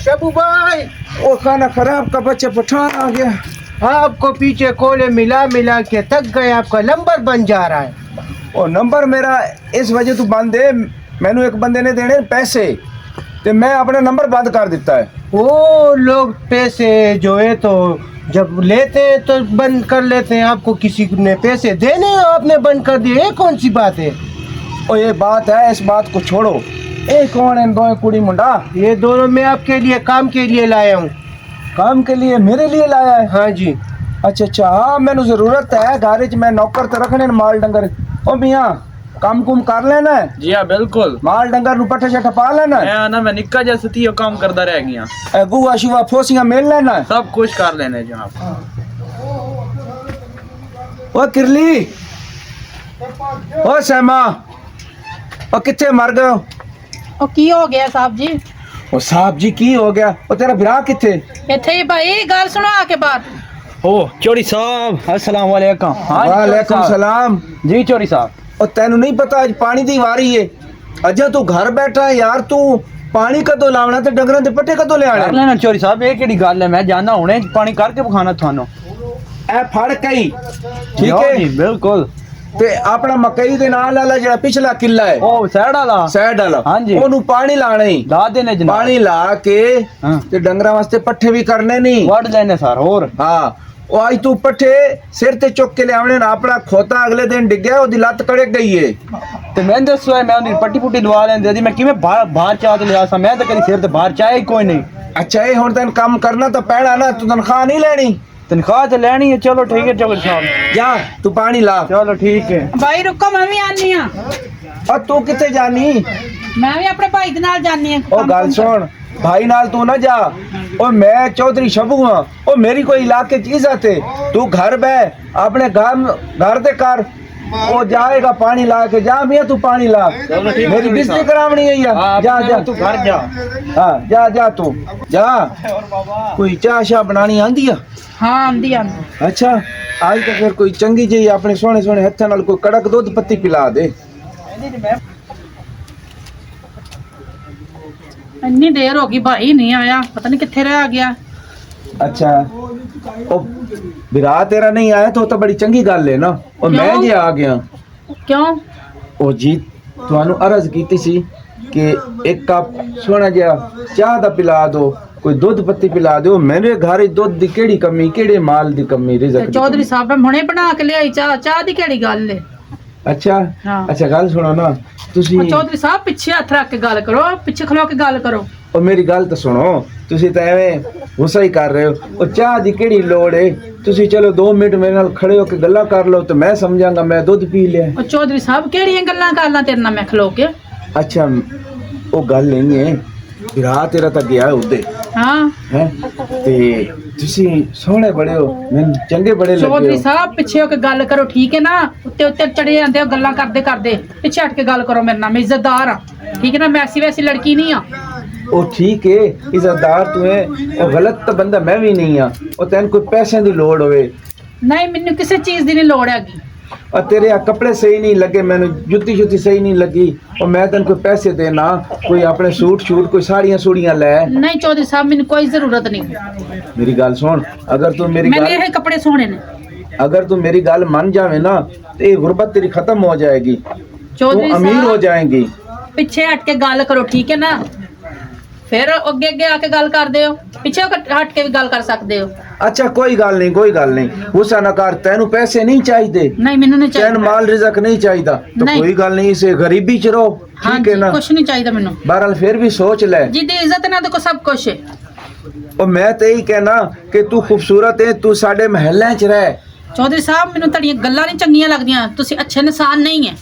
शबू भाई, वो खाना खराब का बच्चा पठान आ गया। आपको पीछे कोले मिला मिला के थक गए, आपका नंबर बन जा रहा है। और नंबर मेरा इस वजह तो बंद है, मैनू एक बंदे ने देने पैसे ते मैं अपना नंबर बंद कर देता है। वो लोग पैसे जो है तो जब लेते हैं तो बंद कर लेते हैं, आपको किसी ने पैसे देने आपने बंद कर दिए, ये कौन सी बात है? और ये बात है, इस बात को छोड़ो। ए कौन है दो कुड़ी मुंडा? ये दोनों मैं आपके लिए काम के लिए लाया हूँ। काम के लिए मेरे लिए लाया है? हाँ जी। अच्छा अच्छा, हाँ मैनू जरूरत है, घर च मैं नौकर तो रखने माल डंगर। ओ मियां काम कुम कर लेना है? जी हाँ बिल्कुल। माल डंगर नु पट्ठे शट्ठे पा लेना है? मैं निक्का जैसे थी काम करता रह गया। गुआ शुआ फोसियां मिल लेना है? सब कुछ कर लेने जनाब। ओ किरली, ओ सैमा, ओ किथे मर गए हो? ਉਹ ਕੀ ਹੋ ਗਿਆ ਸਾਹਿਬ ਜੀ? ओ साहब जी की हो गया? ओ तेरा विराह किथे? ਇੱਥੇ ਹੀ ਭਾਈ ਗੱਲ ਸੁਣੋ ਆ ਕੇ ਬਾਤ। ओ चोरी साहब अस्सलाम वालेकुम। वालेकुम सलाम। जी चोरी साहब। और तेनू नहीं पता आज पानी दी वारी है? अजा तू घर बैठा है यार, तू पानी कदों लावना ते डंगरां दे पट्टे कदों ले आने? लेना चोरी साहब, ये केड़ी गल है? मैं जाना हुणे पानी करके बखाना थानू। ए फड़ कई ठीक है जी बिल्कुल। ते अपना मकई दे नाल वाला जेड़ा पिछला किला है, ओ सैड वाला? सैड वाला, हाँ जी। ओनू पानी लाना ही। ला देने जनाब। पानी ला के हाँ। ते डंगरां वास्ते पट्ठे भी करने नहीं। वड लेने सर। और हाँ ओ आज तू पट्ठे सिर ते चुक के ले आवने ना, अपना खोता अगले दिन डिग्या ओदी लत कड़क गई है। ते मैं दसो है, मैं उन्हें पट्टी पुट्टी लवा लेंदे दी, मैं किवें बाहर चाह ते लिया सा? मैं तो कदी सिर ते बाहर चाह ही कोई नहीं। अच्छा ये हुण तैन काम करना तो पैना ना, तू तनख्वाह नहीं लेनी? तनख्वाह तो लेनी है। चलो ठीक है चोरी साहब, जा तू पानी ला। चलो ठीक है। ਭਾਈ ਰੁਕੋ ਮੈਂ ਵੀ ਆਨੀ ਆ। और तू किथे जानी? ਮੈਂ ਵੀ ਆਪਣੇ ਭਾਈ ਦੇ ਨਾਲ ਜਾਨੀ ਆ। ओ गल सुन, भाई नाल तू ना जा। ओ मैं चौधरी शबू हां, ओ मेरी कोई इलाके की इज्जत है। तू घर बह अपने घर दे कर, ओ जाएगा पानी ला के। जा मियां तू पानी ला, मेरी बिजली करावनी है या? जा जा तू घर जा। हाँ जा जा तू जा। कोई चाह शाह बनानी आंदी है? ਹਾਂ ਆਂਦੀ ਆਂਦੀ। अच्छा आज तक फिर कोई चंगी जी अपने सोने सोने हत्थां नाल कोई कड़क दूध पत्ती पिला दे। ਇੰਨੀ ਦੇਰ ਹੋ ਗਈ ਭਾਈ ਨਹੀਂ ਆਇਆ, ਪਤਾ ਨਹੀਂ ਕਿੱਥੇ ਰਹਿ ਗਿਆ। अच्छा ओ विरा तेरा नहीं आया तो बड़ी चंगी गल है ना। और मैं क्यों? जे आ गया ਕਿਉਂ? ओ जी ਤੁਹਾਨੂੰ अर्ज कीती सी कि एक कप सोना जिहा चाह दा पिला दो, कोई दूध पत्ती पिला दो। मेरे घर दूध दी केड़ी कमी, केड़े माल दी कमी, रिज़्क़ दी ਚੌਧਰੀ कमी। ਸਾਹਿਬ ਮੈਂ ਹੁਣੇ ਬਣਾ ਕੇ ਲਿਆਈ ਚਾਹ। ਚਾਹ ਦੀ ਕਿਹੜੀ ਗੱਲ ਏ? अच्छा हाँ। अच्छा गल सुनो ना तुसी। ਉਹ ਚੌਧਰੀ ਸਾਹਿਬ ਪਿੱਛੇ ਹੱਥ ਰੱਖ ਕੇ ਗੱਲ ਕਰੋ, ਪਿੱਛੇ ਖਲੋ ਕੇ ਗੱਲ ਕਰੋ। और मेरी गल तो सुनो, तुसी तो एवें गुस्सा ही कर रहे हो। और चाह दी केड़ी लोड़ है? तुसी चलो 2 मिनट मेरे नाल खड़े होके गल्ला कर लो तो मैं समझांगा मैं दूध पी लिया। ਉਹ ਚੌਧਰੀ ਸਾਹਿਬ ਕਿਹੜੀਆਂ ਗੱਲਾਂ ਕਰ ਲਾਂ ਤੇਰੇ ਨਾਲ ਮੈਂ ਖਲੋ ਕੇ? अच्छा वो गल नहीं है, विरा तेरा तो गया उदे ਹਾਂ है ते तुसी सोहणे बड़े हो, मैनूं चंगे बड़े लगे ਚੌਧਰੀ हो। ਸਾਹਿਬ ਪਿੱਛੇ ਹੋ ਕੇ ਗੱਲ ਕਰੋ ਠੀਕ ਹੈ ਨਾ? ਉੱਤੇ ਉੱਤੇ ਚੜੇ ਜਾਂਦੇ ਹੋ ਗੱਲਾਂ ਕਰਦੇ ਕਰਦੇ, ਪਿੱਛੇ ਹਟ ਕੇ ਗੱਲ ਕਰੋ ਮੇਰੇ ਨਾਲ। ਮੈਂ ਇੱਜ਼ਤਦਾਰ ਆ ਠੀਕ ਹੈ ਨਾ, ਮੈਂ ਐਸੀ ਵੈਸੀ ਲੜਕੀ ਨਹੀਂ ਆ। ओ ठीक है इज्जतदार तू है, और गलत तो बंदा मैं भी नहीं हाँ। और तेन कोई पैसे की लोड़ होवे? ਨਹੀਂ ਮੈਨੂੰ ਕਿਸੇ ਚੀਜ਼ ਦੀ ਨਹੀਂ ਲੋੜ ਹੈਗੀ। और तेरे आ कपड़े सही नहीं लगे, मैनू जुत्ती शुत्ती सही नहीं लगी, और मैं तेन कोई पैसे देना, कोई अपने सूट शूट कोई साड़ियाँ सूड़ियाँ ले। ਨਹੀਂ ਚੌਧਰੀ ਸਾਹਿਬ ਮੈਨੂੰ ਕੋਈ ਜ਼ਰੂरਤ ਨਹੀਂ। मेरी गल सुन, अगर तू मेरी मैंने गल ये कपड़े सोने ने। अगर तू मेरी गल मान जावे ना तो ये गुर्बत तेरी खत्म हो जाएगी, तू चौधरी अमीर हो साहब जाएगी। पिछे हट के गल करो ठीक है ना, फिर अगे अगे आके गल करदे हो, पिछे हट के भी गल कर सकते हो। अच्छा कोई गल नहीं, कोई गल नहीं, गुस्सा ना कर। तेनू पैसे नहीं चाहिए, नहीं मैनू नहीं चैन चाहिए। माल रिज़्क़ नहीं चाहिए तो नहीं। कोई गल नहीं, इसे गरीबी च रहो हाँ ठीक है जी, ना। कुछ नहीं चाहिए मैनू। बहरहाल फिर भी सोच ले। जिदी इज्जत ना देखो सब कुछ है। और मैं तो यही कहना कि तू खूबसूरत है, तू साडे महल्ले च रह। चौधरी साहब मैनू तड़ियां गल्लां नहीं चंगियां लगदियां, तुसी अच्छे इंसान नहीं है।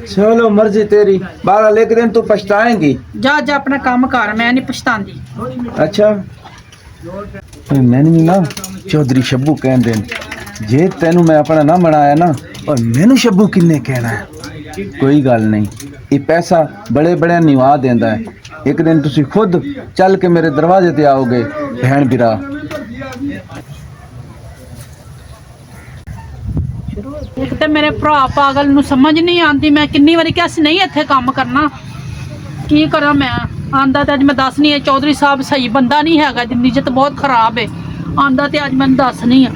चलो मर्जी तेरी, बहरहाल एक दिन तू पछताएंगी। जा जा अपना काम कर, मैं नहीं पछतांदी। अच्छा मैंने ना चौधरी शब्बू कहते जे तेनू मैं अपना ना बनाया ना, और मैनू शब्बू किन्ने कहना है? कोई गल नहीं, ये पैसा बड़े बड़े निभा देंदा है। एक दिन तुसी खुद चल के मेरे दरवाजे ते आओगे बहन बिरा। एक तो मेरे भरा पागल नू समझ नहीं आती, मैं किन्नी बारी कहा नहीं इत्थे काम करना, की करा मैं। ਆਂਦਾ ਤੇ ਅੱਜ ਮੈਂ ਦੱਸਣੀ ਹੈ ਚੌਧਰੀ ਸਾਹਿਬ ਸਹੀ ਬੰਦਾ ਨਹੀਂ ਹੈਗਾ, ਦੀ ਨੀਅਤ ਬਹੁਤ ਖਰਾਬ ਹੈ। ਆਂਦਾ ਤੇ ਅੱਜ ਮੈਨੂੰ ਦੱਸਣੀ ਆ।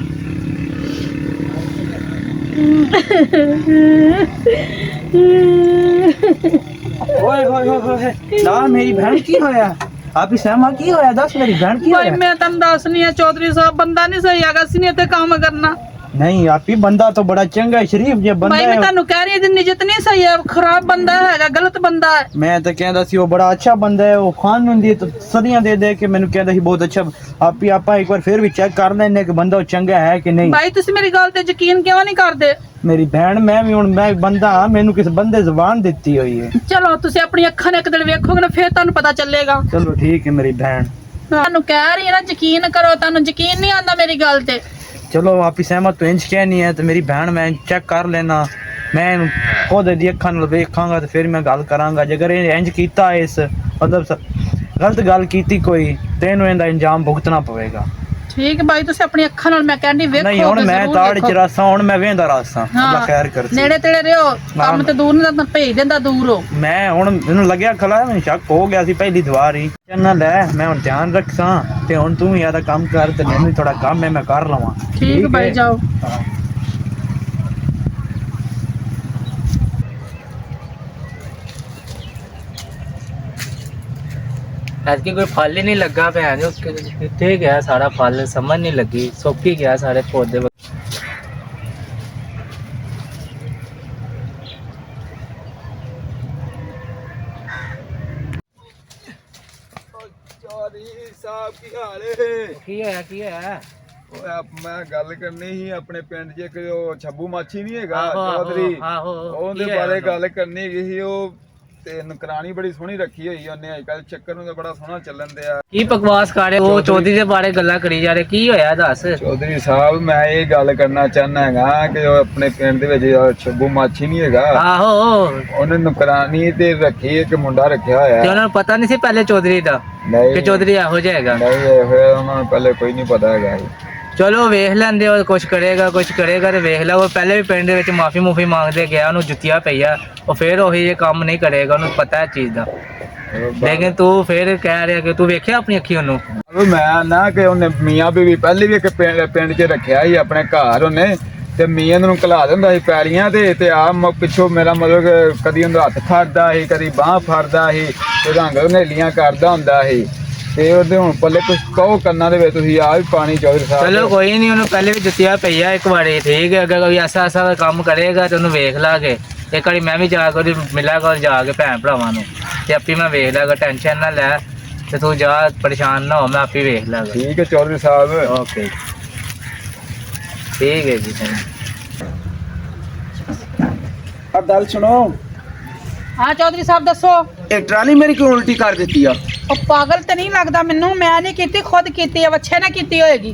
ਓਏ ਹੋਏ ਹੋਏ ਹੋਏ ਨਾ ਮੇਰੀ ਭੈਣ ਕੀ ਹੋਇਆ? ਆਪੀ ਸਹਿਮਾ ਕੀ ਹੋਇਆ? ਦੱਸ ਮੇਰੀ ਭੈਣ ਕੀ ਭਾਈ ਹੋਇਆ? ਮੈਂ ਤੁਹਾਨੂੰ ਦੱਸਣੀ ਹੈ ਚੌਧਰੀ ਸਾਹਿਬ ਬੰਦਾ ਨਹੀਂ ਸਹੀ ਹੈਗਾ, ਅਸੀਂ ਇੱਥੇ ਕੰਮ ਕਰਨਾ। ਨਹੀਂ ਆਪੀ ਬੰਦਾ ਤਾਂ ਬੜਾ ਚੰਗਾ ਹੈ, ਸ਼ਰੀਫ ਜੇ ਬੰਦਾ ਭਾਈ ਮੈਂ ਹੈ। ਤੁਹਾਨੂੰ ਕਹਿ ਰਹੀ ਹਾਂ ਦੀ ਨੀਅਤ ਨਹੀਂ ਸਹੀ ਹੈ, ਖਰਾਬ ਬੰਦਾ ਹੈਗਾ, ਗਲਤ ਬੰਦਾ ਹੈ। ਮੈਂ ਤਾਂ ਕਹਿੰਦਾ ਸੀ ਉਹ ਬੜਾ ਅੱਛਾ ਬੰਦਾ ਹੈ, ਉਹ ਖਾਨ ਨੂੰ ਦੀ ਸਦੀਆਂ ਦੇ ਦੇ ਕੇ ਮੈਨੂੰ ਕਹਿੰਦਾ ਸੀ ਬਹੁਤ ਅੱਛਾ। ਆਪੀ ਆਪਾਂ ਇੱਕ ਵਾਰ ਫਿਰ ਵੀ ਚੈੱਕ ਕਰ ਲੈਣੇ ਕਿ ਬੰਦਾ ਉਹ ਚੰਗਾ ਹੈ ਕਿ ਨਹੀਂ। ਭਾਈ ਤੁਸੀਂ ਮੇਰੀ ਗੱਲ ਤੇ ਯਕੀਨ ਕਿਉਂ ਨਹੀਂ ਕਰਦੇ? ਮੇਰੀ ਭੈਣ ਮੈਂ ਵੀ ਹੁਣ ਮੈਂ ਬੰਦਾ ਹਾਂ, ਮੈਨੂੰ ਕਿਸ ਬੰਦੇ ਜ਼ੁਬਾਨ ਦਿੱਤੀ ਹੋਈ ਹੈ। ਚਲੋ ਤੁਸੀਂ ਆਪਣੀ ਅੱਖਾਂ ਨਾਲ ਇੱਕ ਦਿਨ ਵੇਖੋਗੇ ਨਾ ਫਿਰ ਤੁਹਾਨੂੰ ਪਤਾ ਚੱਲੇਗਾ। ਚਲੋ ਠੀਕ ਹੈ ਮੇਰੀ ਭੈਣ। ਤੁਹਾਨੂੰ ਕਹਿ ਰਹੀ ਹਾਂ ਨਾ ਯਕੀਨ ਕਰੋ, ਤੁਹਾਨੂੰ ਯਕੀਨ ਨਹੀਂ ਆਉਂਦਾ ਮੇਰੀ ਗੱਲ ਤੇ। ਚਲੋ ਆਪੀ ਸਹਿਮਤ ਤੋਂ ਇੰਜ ਕਹਿਣੀ ਹੈ ਤੇ ਮੇਰੀ ਭੈਣ ਮੈਂ ਚੈੱਕ ਕਰ ਲੈਣਾ, ਮੈਂ ਇਹਨੂੰ ਉਹਦੇ ਦੀ ਅੱਖਾਂ ਨਾਲ ਵੇਖਾਂਗਾ ਤੇ ਫਿਰ ਮੈਂ ਗੱਲ ਕਰਾਂਗਾ। ਜੇਕਰ ਇਹ ਇੰਜ ਕੀਤਾ ਇਸ ਮਤਲਬ ਗਲਤ ਗੱਲ ਕੀਤੀ ਕੋਈ ਤੇ ਇਹਨੂੰ ਇਹਦਾ ਇੰਜਾਮ ਭੁਗਤਣਾ ਪਵੇਗਾ। ਠੀਕ ਹੈ ਭਾਈ ਤੁਸੀਂ ਆਪਣੀ ਅੱਖਾਂ ਨਾਲ ਮੈਂ ਕਹਿੰਦੀ ਵੇਖੋ। ਨਹੀਂ ਹੁਣ ਮੈਂ ਤਾੜ ਚ ਰਾਸਾਂ, ਹੁਣ ਮੈਂ ਵੇਂਦਾ ਰਾਸਾਂ। ਅੱਲਾ ਖੈਰ ਕਰਦੀ। ਨੇੜੇ ਤੇੜੇ ਰਿਓ, ਕੰਮ ਤੇ ਦੂਰ ਨਹੀਂ ਤਾਂ ਭੇਜ ਦਿੰਦਾ ਦੂਰ ਹੋ। ਮੈਂ ਹੁਣ ਮੈਨੂੰ ਲੱਗਿਆ ਖਲਾ ਮੈਨੂੰ ਸ਼ੱਕ ਹੋ ਗਿਆ ਸੀ ਪਹਿਲੀ ਵਾਰ ਹੀ। ਚੰਨਾ ਲੈ ਮੈਂ ਹੁਣ ਧਿਆਨ ਰੱਖਾਂ ਤੇ ਹੁਣ ਤੂੰ ਯਾਦਾ ਕੰਮ ਕਰ ਤੇ ਮੈਨੂੰ ਥੋੜਾ ਕੰਮ ਹੈ ਮੈਂ ਕਰ ਲਵਾਂ। ਠੀਕ ਭਾਈ ਹੈ? ਜਾਓ। ਐਤਕੀ ਕੋਈ ਫਲ ਹੀ ਨਹੀਂ ਲੱਗਾ ਭੈਣ ਜੋ, ਕਿੱਥੇ ਗਿਆ ਸਾਰਾ ਫਲ? ਸਮਝ ਨਹੀਂ ਲੱਗੀ, ਸੁੱਕ ਹੀ ਗਿਆ ਸਾਰੇ ਪੌਦੇ। ਚੌਧਰੀ ਸਾਹਿਬ ਕੀ ਹਾਲ ਏ? ਕੀ ਹੋਇਆ ਕੀ ਹੋਇਆ? ਓਏ ਮੈਂ ਗੱਲ ਕਰਨੀ ਸੀ ਆਪਣੇ ਪਿੰਡ 'ਚ ਇੱਕ ਉਹ ਛੱਬੂ ਮਾਛੀ ਨਹੀਂ ਹੈਗਾ ਆਹੋ, ਚੌਧਰੀ, ਆਹੋ, ਉਹਦੇ ਕੀ ਹੋਇਆ ਬਾਰੇ ਉਹਨੂੰ? ਗੱਲ ਕਰਨੀ ਹੈਗੀ ਸੀ। ਉਹ ਤੇ ਨੁਕਰਾਨੀ ਬੜੀ ਸੋਹਣੀ ਰੱਖੀ ਹੋਈ ਉਹਨੇ, ਅੱਜ ਕੱਲ ਚੱਕਰ ਨੂੰ ਤਾਂ ਬੜਾ ਸੋਹਣਾ ਚੱਲਣ ਦਿਆ। ਕੀ ਬਕਵਾਸ ਕਰ ਰਹੇ ਉਹ? ਚੌਧਰੀ ਦੇ ਬਾਰੇ ਗੱਲਾਂ ਕਰੀ ਜਾ ਰਹੇ, ਕੀ ਹੋਇਆ ਦੱਸ। ਚੌਧਰੀ ਸਾਹਿਬ ਮੈਂ ਇਹ ਗੱਲ ਕਰਨਾ ਚਾਹੁੰਦਾ ਹੈਗਾ ਕਿ ਉਹ ਆਪਣੇ ਪਿੰਡ ਦੇ ਵਿੱਚ ਛੱਬੂ ਮਾਛੀ ਨਹੀਂ ਹੈਗਾ, ਆਹੋ ਉਹਨੇ ਨੁਕਰਾਨੀ ਤੇ ਰੱਖੀ ਇੱਕ ਮੁੰਡਾ ਰੱਖਿਆ ਹੋਇਆ। ਤੇ ਉਹਨਾਂ ਨੂੰ ਪਤਾ ਨਹੀਂ ਸੀ ਪਹਿਲੇ ਚੌਧਰੀ ਦਾ ਨਹੀਂ ਕਿ ਚੌਧਰੀ ਇਹੋ ਜਿਹਾ ਹੈਗਾ? ਨਹੀਂ ਇਹ ਹੋਇਆ ਉਹਨਾਂ ਨੂੰ ਪਹਿਲੇ ਕੋਈ ਨਹੀਂ ਪਤਾ ਹੈਗਾ ਸੀ। ਚਲੋ ਵੇਖ ਲੈਂਦੇ ਉਹ ਕੁਛ ਕਰੇਗਾ ਤੇ ਵੇਖ ਲਾ। ਉਹ ਪਹਿਲੇ ਵੀ ਪਿੰਡ ਦੇ ਵਿੱਚ ਮਾਫੀ ਮੰਗਦੇ ਗਿਆ, ਉਹਨੂੰ ਜੁੱਤੀਆਂ ਪਈਆ, ਉਹ ਫੇਰ ਉਹੀ ਇਹ ਕੰਮ ਨਹੀਂ ਕਰੇਗਾ, ਉਹਨੂੰ ਪਤਾ ਹੈ ਚੀਜ਼ ਦਾ। ਲੇਕਿਨ ਤੂੰ ਫੇਰ ਕਹਿ ਰਿਹਾ ਕਿ ਤੂੰ ਵੇਖਿਆ ਆਪਣੀ ਅੱਖੀ ਉਹਨੂੰ? ਮੈਂ ਨਾ ਕਿ ਉਹਨੇ ਮੀਆਂ ਬੀਵੀ ਪਹਿਲੇ ਵੀ ਇੱਕ ਪਿੰਡ 'ਚ ਰੱਖਿਆ ਸੀ ਆਪਣੇ ਘਰ ਉਹਨੇ, ਤੇ ਮੀਆਂ ਨੂੰ ਘਲਾ ਦਿੰਦਾ ਸੀ ਪੈਲੀਆਂ ਤੇ ਆ ਪਿੱਛੋਂ ਮੇਰਾ ਮਤਲਬ ਕਿ ਕਦੀ ਉਹਦਾ ਹੱਥ ਫੜਦਾ ਸੀ, ਕਦੀ ਬਾਂਹ ਫੜਦਾ ਸੀ, ਤੇ ਰੰਗ ਨੇਲੀਆਂ ਕਰਦਾ ਹੁੰਦਾ ਸੀ। ਤੇ ਉਹਦੇ ਹੁਣ ਪੱਲੇ ਕੁਝ ਕਹੋ ਕੰਨਾਂ ਦੇ ਵਿੱਚ ਤੁਸੀਂ ਆ ਵੀ ਪਾਣੀ ਚੌਧਰੀ ਸਾਹਿਬ। ਚਲੋ ਕੋਈ ਨਹੀਂ, ਉਹਨੂੰ ਪਹਿਲੇ ਵੀ ਜੁੱਤੀਆਂ ਪਈਆ ਇੱਕ ਵਾਰੀ, ਠੀਕ ਹੈ। ਅਗਰ ਕੋਈ ਐਸਾ ਕੰਮ ਕਰੇਗਾ ਤੇ ਉਹਨੂੰ ਵੇਖ ਲਾਂਗੇ। ਇੱਕ ਵਾਰੀ ਮੈਂ ਵੀ ਜਾ ਕੇ ਮਿਲਿਆ ਕਰ ਜਾ ਕੇ ਭੈਣ ਭਰਾਵਾਂ ਨੂੰ, ਤੇ ਆਪੀ ਮੈਂ ਵੇਖ ਲਾਂਗਾ। ਟੈਨਸ਼ਨ ਨਾ ਲੈ ਤੇ ਤੂੰ ਜਾ, ਪਰੇਸ਼ਾਨ ਨਾ ਹੋ, ਮੈਂ ਆਪੀ ਵੇਖ ਲਾਂਗਾ। ਠੀਕ ਹੈ ਚੌਧਰੀ ਸਾਹਿਬ। ਓਕੇ ਠੀਕ ਹੈ ਜੀ। ਆ ਗੱਲ ਸੁਣੋ, ਹਾਂ ਚੌਧਰੀ ਸਾਹਿਬ ਦੱਸੋ। ਇਹ ਟਰਾਲੀ ਮੇਰੀ ਕਿਉਂ ਉਲਟੀ ਕਰ ਦਿੱਤੀ ਆ? ਉਹ ਪਾਗਲ ਤੇ ਨਹੀਂ ਲੱਗਦਾ ਮੈਨੂੰ, ਮੈਂ ਨਹੀਂ ਕੀਤੀ, ਖੁਦ ਕੀਤੀ ਹੈ, ਬੱਚੇ ਨੇ ਕੀਤੀ ਹੋਏਗੀ।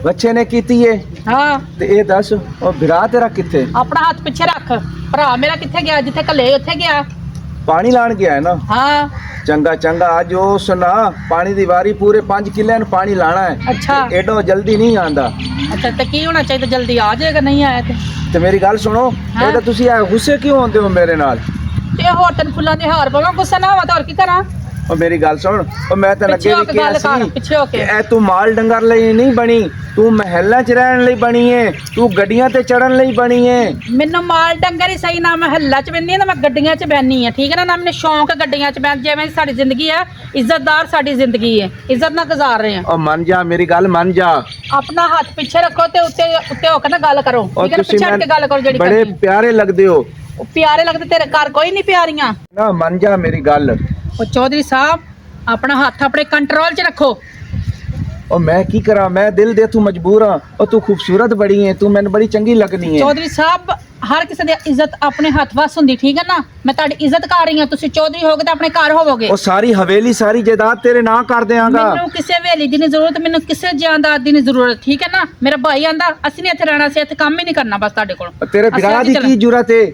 ਬੱਚੇ ਨੇ ਕੀਤੀ ਏ? ਹਾਂ। ਤੇ ਇਹ ਦੱਸ ਉਹ ਵਿਰਾਹ ਤੇਰਾ ਕਿੱਥੇ? ਆਪਣਾ ਹੱਥ ਪਿੱਛੇ ਰੱਖ। ਭਰਾ ਮੇਰਾ ਕਿੱਥੇ ਗਿਆ? ਜਿੱਥੇ ਘੱਲੇ ਉੱਥੇ ਗਿਆ। ਪਾਣੀ ਲਾਣ ਗਿਆ ਹੈ ਨਾ? ਹਾਂ। ਚੰਗਾ ਚੰਗਾ, ਅੱਜ ਉਹ ਸੁਣਾ ਪਾਣੀ ਦੀ ਵਾਰੀ ਪੂਰੇ 5 ਕਿੱਲਿਆਂ ਨੂੰ ਪਾਣੀ ਲਾਣਾ ਹੈ। ਅੱਛਾ। ਐਡੋ ਜਲਦੀ ਨਹੀਂ ਆਂਦਾ। ਅੱਛਾ ਤੇ ਕੀ ਹੋਣਾ ਚਾਹੀਦਾ? ਜਲਦੀ ਆ ਜਾਏਗਾ, ਨਹੀਂ ਆਇਆ ਤੇ ਮੇਰੀ ਗੱਲ ਸੁਣੋ, ਹਾਂ। ਇਹਦਾ ਤੁਸੀਂ ਆ ਗੁੱਸੇ ਕਿਉਂ ਹੁੰਦੇ ਹੋ ਮੇਰੇ ਨਾਲ? ਤੇ ਹੋਟਲ ਫੁੱਲਾਂ ਦੇ ਹਾਰ ਪਾਵਾਂ, ਗੁੱਸਾ ਨਾ ਹੋਵਾ ਤਾਂ ਹੋਰ ਕੀ ਕਰਾਂ? ਉਹ ਮੇਰੀ ਗੱਲ ਸੁਣ, ਉਹ ਮੈਂ ਤਾਂ ਪਿੱਛੇ ਲੱਗੇ ਹੋ ਵੀ ਕੇ ਕਿਹਾ ਗੱਲ ਕਰ, ਸੀ ਪਿੱਛੇ ਹੋ ਕਿ ਕੇ। ਇਹ ਤੂੰ ਮਾਲ ਡੰਗਰ ਲਈ ਨਹੀਂ ਬਣੀ, ਤੂੰ ਮਹਿਲਾਂ 'ਚ ਰਹਿਣ ਲਈ ਬਣੀ ਏ, ਤੂੰ ਗੱਡੀਆਂ ਤੇ ਚੜਨ ਲਈ ਬਣੀ ਏ। ਮੈਨੂੰ ਮਾਲ ਡੰਗਰ ਹੀ ਸਹੀ ਨਾ, ਮੈਂ ਹੱਲਾ ਚ ਬੈਣੀ ਨਾ, ਮੈਂ ਗੱਡੀਆਂ ਚ ਬੈਣੀ ਆ, ਠੀਕ ਹੈ ਨਾ? ਨਾ ਮੈਨੂੰ ਸ਼ੌਂਕ ਹੈ ਗੱਡੀਆਂ ਚ ਬੈਣ। ਜਿਵੇਂ ਸਾਡੀ ਜ਼ਿੰਦਗੀ ਆ, ਇੱਜ਼ਤਦਾਰ ਸਾਡੀ ਜ਼ਿੰਦਗੀ ਹੈ, ਇੱਜ਼ਤ ਨਾਲ ਗੁਜ਼ਾਰ ਰਹੇ ਆ। ਉਹ ਮੰਨ ਜਾ, ਮੇਰੀ ਗੱਲ ਮੰਨ ਜਾ। ਆਪਣਾ ਹੱਥ ਪਿੱਛੇ ਰੱਖੋ ਤੇ ਉੱਤੇ ਹੋ ਕੇ ਨਾ ਗੱਲ ਕਰੋ, ਔਰ ਠੀਕ ਹੈ ਨਾ? ਤੁਸੀਂ ਪਿੱਛੇ ਹਟ ਕੇ ਗੱਲ ਕਰੋ ਜਿਹੜੀ ਬੜੇ ਕਰਨੀ ਹੈ। ਪਿਆਰੇ ਲੱਗਦੇ ਹੋ ਉਹ ਪਿਆਰੇ ਲੱਗਦੇ, ਤੇਰੇ ਘਰ ਕੋਈ ਨਹੀਂ ਪਿਆਰੀਆਂ। ਨਾ, ਮੰਨ ਜਾ ਮੇਰੀ ਗੱਲ। ਉਹ ਚੌਧਰੀ ਸਾਹਿਬ ਆਪਣਾ ਹੱਥ ਆਪਣੇ ਕੰਟਰੋਲ 'ਚ ਰੱਖੋ। ਉਹ ਮੈਂ ਕੀ ਕਰਾਂ, ਮੈਂ ਦਿਲ ਦੇ ਤੂੰ ਮਜਬੂਰ ਹਾਂ। ਉਹ ਤੂੰ ਖੂਬਸੂਰਤ ਬੜੀ ਹੈ, ਤੂੰ ਮੈਨੂੰ ਬੜੀ ਚੰਗੀ ਲੱਗਦੀ ਹੈ। ਚੌਧਰੀ ਸਾਹਿਬ ਹਰ ਕਿਸੇ ਦੀ ਇੱਜ਼ਤ ਆਪਣੇ ਹੱਥ ਵੱਸ ਹੁੰਦੀ, ਠੀਕ ਹੈ ਨਾ? ਮੈਂ ਤੁਹਾਡੀ ਇੱਜ਼ਤ ਕਰ ਰਹੀ ਹਾਂ, ਤੁਸੀਂ ਚੌਧਰੀ ਹੋਗੇ ਤਾਂ ਆਪਣੇ ਘਰ ਹੋਵੋਗੇ। ਉਹ ਸਾਰੀ ਹਵੇਲੀ ਸਾਰੀ ਜਾਇਦਾਦ ਤੇਰੇ ਨਾਂ ਕਰ ਦਿਆਂਗਾ। ਮੈਨੂੰ ਕਿਸੇ ਹਵੇਲੀ ਦੀ ਨਹੀਂ ਜ਼ਰੂਰਤ, ਮੈਨੂੰ ਕਿਸੇ ਜਾਇਦਾਦ ਦੀ ਨਹੀਂ ਜ਼ਰੂਰਤ, ਠੀਕ ਹੈ ਨਾ? ਮੇਰਾ ਭਾਈ ਆਂਦਾ ਅਸੀਂ ਨਹੀਂ ਇੱਥੇ ਰਹਿਣਾ, ਸੀ ਇੱਥੇ ਕੰਮ ਹੀ ਨਹੀਂ ਕਰਨਾ ਬਸ ਤੁਹਾਡੇ ਕੋਲ। ਤੇਰੇ ਅਸੀਂ ਵਿਰਾਹ ਅੱਜ ਦੀ ਚੱਲ- ਕੀ ਜ਼ਰੂਰਤ ਹੈ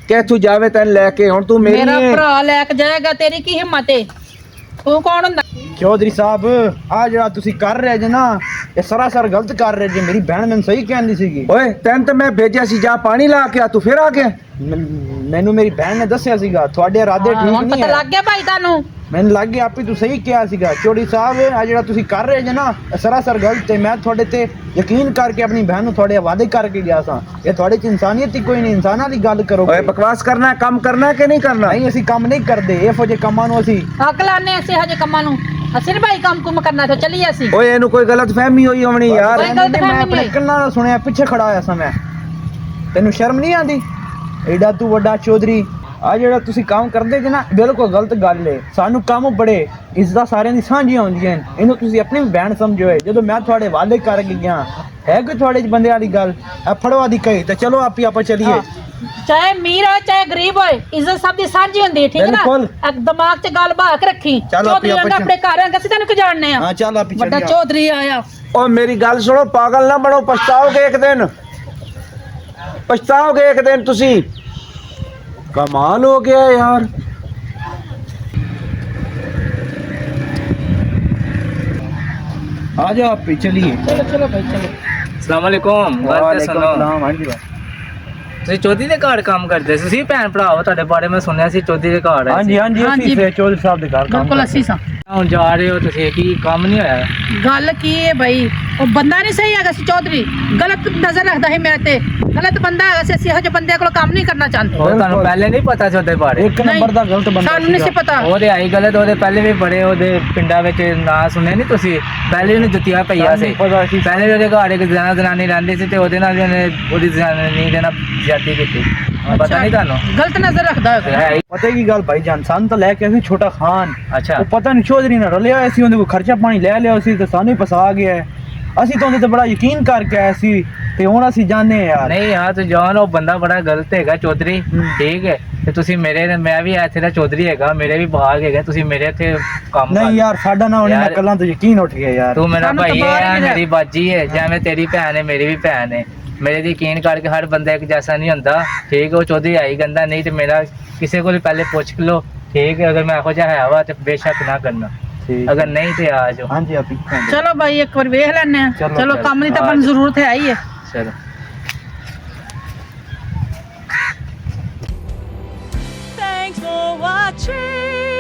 ਕਿ ਤੂੰ ਜਾਵੇ ਤੈਨੂੰ ਲੈ ਕੇ? ਹੁਣ ਤੂੰ ਮੇਰੀ ਮੇਰਾ ਹੈ। ਭਰਾ ਲੈ ਕੇ ਜਾਏਗਾ, ਤੇਰੀ ਕੀ ਹਿੰਮਤ ਹੈ? ਤੂੰ ਕੌਣ ਹੁੰਦਾ? ਚੌਧਰੀ ਸਾਹਿਬ ਆ ਜਿਹੜਾ ਤੁਸੀਂ ਕਰ ਰਹੇ ਜੇ ਨਾ, ਇਹ ਸਰਾਸਰ ਗਲਤ ਕਰ ਰਹੇ ਜੇ। ਮੇਰੀ ਭੈਣ ਮੈਨੂੰ ਸਹੀ ਕਹਿੰਦੀ ਸੀਗੀ। ਓਏ ਤੈਨੂੰ ਤਾਂ ਮੈਂ ਭੇਜਿਆ ਸੀ ਜਾ ਪਾਣੀ ਲਾ ਕੇ ਆ, ਤੂੰ ਫਿਰ ਆ ਗਿਆ। ਮੈਨੂੰ ਮੇਰੀ ਭੈਣ ਨੇ ਦੱਸਿਆ ਸੀਗਾ ਤੁਹਾਡੇ ਇਰਾਦੇ ਠੀਕ ਹੁਣ ਨਹੀਂ ਪਤਾ ਹੈ। ਲੱਗ ਗਿਆ ਭਾਈ ਤੁਹਾਨੂੰ? ਮੈਨੂੰ ਲੱਗ ਗਿਆ ਆਪੀ ਤੂੰ ਸਹੀ ਕਿਹਾ ਸੀਗਾ ਚੋੜੀ ਸਾਹਿਬ ਆ ਜਿਹੜਾ ਤੁਸੀਂ ਕਰ ਰਹੇ ਜੇ ਨਾ ਇਹ ਸਰਾਸਰ ਗਲਤ ਹੈ। ਮੈਂ ਤੁਹਾਡੇ ਤੇ ਯਕੀਨ ਕਰਕੇ ਆਪਣੀ ਭੈਣ ਨੂੰ ਤੁਹਾਡੇ ਹਵਾਲੇ ਕਰਕੇ ਗਿਆ ਸਾਂ। ਇਹ ਤੁਹਾਡੇ ਚ ਇਨਸਾਨੀਅਤ ਹੀ ਕੋਈ ਨਹੀਂ, ਇਨਸਾਨਾਂ ਦੀ ਗੱਲ ਕਰੋ। ਓਏ ਬਕਵਾਸ ਕਰਨਾ ਕੰਮ ਕਰਨਾ ਕਿ ਨਹੀਂ ਕਰਨਾ? ਨਹੀਂ ਅਸੀਂ ਕੰਮ ਨਹੀਂ ਕਰਦੇ ਇਹੋ ਜਿਹੇ ਕੰਮਾਂ ਨੂੰ ਅਸੀਂ ਅਕਲਾਨੇ ਅਸੀਂ ਹਜੇ ਕੰਮਾਂ ਨੂੰ ਅਸੀਂ ਨੀ ਭਾਈ ਕੰਮ ਕੁਮ ਕਰਨਾ ਤੇ ਚੱਲੀਏ ਅਸੀਂ। ਓਏ ਇਹਨੂੰ ਕੋਈ ਗਲਤ ਫਹਿਮੀ ਹੋਈ ਹੋਣੀ ਯਾਰ। ਕੋਈ ਗਲਤ ਮੈਂ ਫਹਿਮੀ ਆਪਣੇ ਨਹੀਂ। ਕੰਨਾਂ ਨਾਲ ਸੁਣਿਆ ਪਿੱਛੇ ਖੜਾ ਹੋਇਆ ਸਾਂ ਮੈਂ। ਤੈਨੂੰ ਸ਼ਰਮ ਨਹੀਂ ਆਉਂਦੀ? ਐਡਾ ਤੂੰ ਵੱਡਾ ਚੌਧਰੀ ਆ ਜਿਹੜਾ ਤੁਸੀਂ ਕੰਮ ਕਰਦੇ ਜੇ ਨਾ ਬਿਲਕੁਲ ਗਲਤ ਗੱਲ ਏ। ਸਾਨੂੰ ਕੰਮ ਬੜੇ ਇੱਜ਼ਤਾਂ ਸਾਰਿਆਂ ਦੀ ਸਾਂਝੀਆਂ ਹੁੰਦੀਆਂ ਨੇ, ਇਹਨੂੰ ਤੁਸੀਂ ਆਪਣੀ ਭੈਣ ਸਮਝੋ। ਜਦੋਂ ਮੈਂ ਤੁਹਾਡੇ ਵਾਅਦੇ ਕਰ ਗਿਆ ਹੈ ਕਿ ਤੁਹਾਡੇ ਚ ਬੰਦੇ ਵਾਲੀ ਗੱਲ ਆ ਫੜਵਾ ਦੀ ਕਹੀ ਤੇ ਚਲੋ ਆਪਾਂ ਚੱਲੀਏ। ਚਾਹੇ ਅਮੀਰ ਹੋਏ ਚਾਹੇ ਗਰੀਬ ਹੋਏ ਇੱਜ਼ਤ ਸਭ ਦੀ ਸਾਂਝੀ ਹੁੰਦੀ ਹੈ ਠੀਕ ਹੈ ਨਾ। ਬਿਲਕੁਲ। ਦਿਮਾਗ 'ਚ ਗੱਲ ਬਹਾ ਕੇ ਰੱਖੀ। ਚਲੋ ਚੌਧਰੀ ਆਪਾਂ ਆਪਣੇ ਘਰ ਆਂਗੇ ਅਸੀਂ ਤੈਨੂੰ ਕਿ ਜਾਣਨੇ ਆ। ਹਾਂ ਚੱਲ ਆਪੀ ਵੱਡਾ ਚੱਲੀਏ। ਚੌਧਰੀ ਆਇਆ। ਓ ਮੇਰੀ ਗੱਲ ਸੁਣੋ, ਪਾਗਲ ਨਾ ਬਣੋ, ਪਛਤਾਓਗੇ ਇੱਕ ਦਿਨ, ਪਛਤਾਓਗੇ ਇੱਕ ਦਿਨ ਤੁਸੀਂ। ਕਮਾਲ ਹੋ ਗਿਆ यार। ਆ जाओ आपी चलिए। ਚਲੋ ਚਲੋ ਭਾਈ ਚਲੋ। ਅਸਲਾਮ ਵਾਲੇਕੁਮ। ਗੱਲ ਤੇ ਸੁਣੋ, हाँ जी ਤੁਸੀਂ ਚੌਧਰੀ ਦੇ ਘਰ ਕੰਮ ਕਰਦੇ ਸੀ। ਤੁਸੀਂ ਭੈਣ ਭਰਾ ਹੋ, ਤੁਹਾਡੇ ਬਾਰੇ ਮੈਂ ਸੁਣਿਆ ਸੀ ਚੌਧਰੀ ਦੇ ਘਰ हाँ जी हाँ जी ਹਾਂਜੀ। ਅਸੀਂ ਫਿਰ ਚੌਧਰੀ ਸਾਹਿਬ ਦੇ ਘਰ ਕੰਮ ਬਿਲਕੁਲ ਅਸੀਂ ਸਾਂ। ਹੁਣ ਜਾ ਰਹੇ ਹੋ ਤੁਸੀਂ, ਕੀ ਕੰਮ ਨਹੀਂ ਹੋਇਆ? ਗੱਲ ਕੀ ਹੈ ਭਾਈ, ਉਹ ਬੰਦਾ ਨਹੀਂ ਸਹੀ ਹੈਗਾ ਸੀ ਚੌਧਰੀ, ਗਲਤ ਨਜ਼ਰ ਰੱਖਦਾ ਸੀ ਮੇਰੇ ਤੇ। ਗਲਤ ਬੰਦਾ ਹੈਗਾ ਸੀ, ਅਸੀਂ ਇਹੋ ਜਿਹੇ ਬੰਦੇ ਕੋਲ ਕੰਮ ਨਹੀਂ ਕਰਨਾ ਚਾਹੁੰਦੇ। ਉਹ ਤੁਹਾਨੂੰ ਪਹਿਲੇ ਨਹੀਂ ਪਤਾ ਸੀ ਉਹਦੇ ਬਾਰੇ? ਇੱਕ ਨੰਬਰ ਦਾ ਗਲਤ ਬੰਦਾ ਸਾਨੂੰ ਨਹੀਂ ਸੀ ਪਤਾ। ਉਹਦੇ ਆਈ ਗਲਤ, ਉਹਦੇ ਪਹਿਲੇ ਵੀ ਬੜੇ ਉਹਦੇ ਪਿੰਡਾਂ ਵਿੱਚ ਨਾਂ ਸੁਣਿਆ ਨਹੀਂ ਤੁਸੀਂ? ਪਹਿਲੇ ਉਹਨੇ ਜੁੱਤੀਆਂ ਪਈਆ ਸੀ। ਪਤਾ ਸੀ। ਪਹਿਲੇ ਵੀ ਉਹਦੇ ਘਰ ਇੱਕ ਜਨਾਨੀ ਰਹਿੰਦੀ ਸੀ ਤੇ ਉਹਦੇ ਨਾਲ ਵੀ ਉਹਨੇ ਉਹਦੀ ਜਨਾਨੀ ਦੇ ਨਾਲ ਜ਼ਿਆਦਤੀ ਕੀਤੀ। ਪਤਾ ਨਹੀਂ ਤੁਹਾਨੂੰ? ਗਲਤ ਨਜ਼ਰ ਰੱਖਦਾ ਤੇ ਹੈਗਾ। ਹੈ ਹੀ। ਪਤਾ ਕੀ ਗੱਲ ਭਾਈ ਜਾਨ, ਸਾਨੂੰ ਤਾਂ ਲੈ ਕੇ ਅਸੀਂ ਛੋਟਾ ਖਾਨ ਅੱਛਾ। ਉਹ ਪਤਾ ਨਹੀਂ ਚੌਧਰੀ ਨਾਲ ਰਲਿਆ ਹੋਇਆ ਸੀ, ਉਹਦੇ ਕੋਲ ਖਰਚਾ ਪਾਣੀ ਲੈ ਲਿਆ ਸੀ ਤੇ ਸਾਨੂੰ ਹੀ ਫਸਾ ਗਿਆ ਹੈ। ਅਸੀਂ ਤਾਂ ਉਹਦੇ ਤੇ ਬੜਾ ਯਕੀਨ ਕਰਕੇ ਆਏ ਸੀ ਤੇ ਹੁਣ ਅਸੀਂ ਜਾਣੇ ਯਾਰ। ਨਹੀਂ ਯਾਰ ਤੂੰ ਜਾਨ, ਉਹ ਬੰਦਾ ਬੜਾ ਗਲਤ ਹੈਗਾ ਚੌਧਰੀ, ਠੀਕ ਹੈ। ਤੇ ਤੁਸੀਂ ਮੇਰੇ, ਮੈਂ ਵੀ ਇੱਥੇ ਦਾ ਚੌਧਰੀ ਹੈਗਾ, ਮੇਰੇ ਵੀ ਬਾਗ ਹੈਗਾ, ਤੁਸੀਂ ਮੇਰੇ ਇੱਥੇ ਕੰਮ ਨਹੀਂ ਯਾਰ ਸਾਡਾ ਨਾ ਉਹਨਾਂ ਯਾਰ, ਗੱਲਾਂ ਤੋਂ ਯਕੀਨ ਉੱਠ ਗਿਆ ਯਾਰ। ਤੂੰ ਮੇਰਾ ਸਾਨੂੰ ਤਾਂ ਭਾਈ ਬਾਹਰ ਹੀ ਹੈ, ਨਹੀਂ ਮੇਰੀ ਬਾਜੀ ਹੈ, ਜਿਵੇਂ ਤੇਰੀ ਭੈਣ ਹੈ ਮੇਰੀ ਵੀ ਭੈਣ ਹੈ। ਮੇਰੇ ਤੇ ਯਕੀਨ ਕਰਕੇ ਹਰ ਬੰਦਾ ਇੱਕ ਜੈਸਾ ਨਹੀਂ ਹੁੰਦਾ, ਠੀਕ ਹੈ। ਉਹ ਚੌਧਰੀ ਆਈ ਗੰਦਾ, ਨਹੀਂ ਤੇ ਮੇਰਾ ਕਿਸੇ ਕੋਲ ਪਹਿਲੇ ਪੁੱਛ ਲਓ, ਠੀਕ ਹੈ। ਅਗਰ ਮੈਂ ਇਹੋ ਜਿਹਾ ਹੈ ਵਾ ਤੇ ਬੇਸ਼ੱਕ ਨਾ ਕਰਨਾ, ਅਗਰ ਨਹੀਂ ਤੇ ਆ ਜਾਓ। ਹਾਂਜੀ ਆਪੀ ਚਲੋ ਭਾਈ ਇੱਕ ਵਾਰ ਵੇਖ ਲੈਣੇ ਆ। ਚਲੋ, ਚਲੋ ਕੰਮ ਦੀ ਤਾਂ ਆਪਾਂ ਨੂੰ ਜ਼ਰੂਰਤ ਹੈ ਹੀ ਹੈ। ਚਲੋ। Thanks for watching.